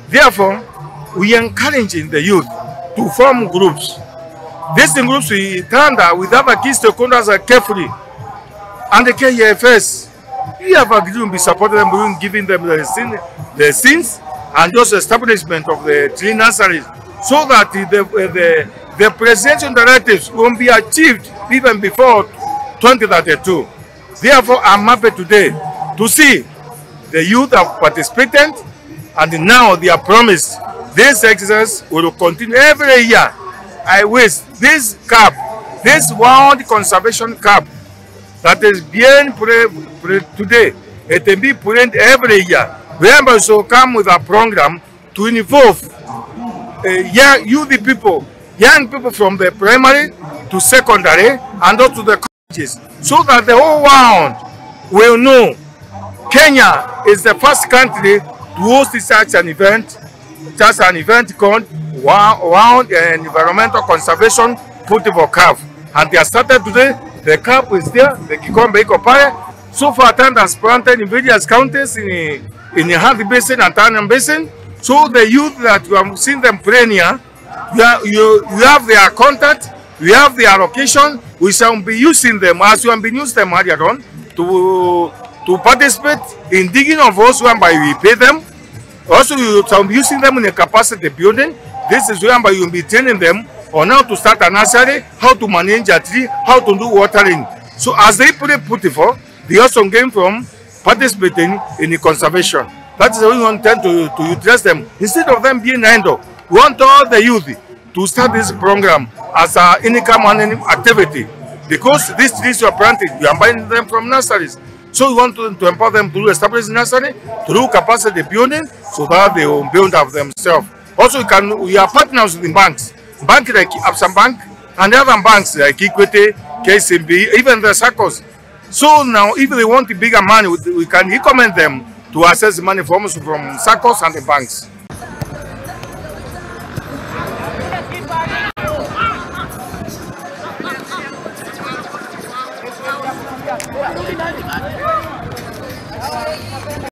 Therefore, we encourage the youth to form groups. These groups we Tana with other key stakeholders carefully. And the KFS, we have agreed to be supporting them, giving them the scenes and just establishment of the 3 nurseries, so that the presidential directives will be achieved even before 2032. Therefore, I'm happy today to see the youth have participated, and now they are promised this exercise will continue every year. I wish this cup, this World Conservation Cup that is being played today, it will be played every year. Members will come with a program to involve young people from the primary to secondary and also to the colleges, so that the whole world will know Kenya is the first country to host such an event called World Environmental Conservation Football Cup. And they are started today. The cup is there, the Kikombe Ikopare. So far, Tana has planted in various counties in the Arthi Basin and Tana Basin. So the youth that you have seen them playing here, you have their contact, we have their location. We shall be using them as we have been using them earlier on to participate in digging of holes whereby we pay them. Also, you shall be using them in a capacity building. This is whereby you will be training them on how to start a nursery, how to manage a tree, how to do watering. So as they put it for, they also gain from participating in the conservation. That is why we want to utilize them. Instead of them being idle, we want all the youth to start this program as an income earning activity. Because these trees are planted, we are buying them from nurseries. So we want to empower them to establish nursery, to do capacity building, so that they will build up themselves. Also, we are partners with the banks. Banks like Absa Bank and other banks like Equity, KCB, even the circles. So now, if they want bigger money, we can recommend them to access money from circles and the banks.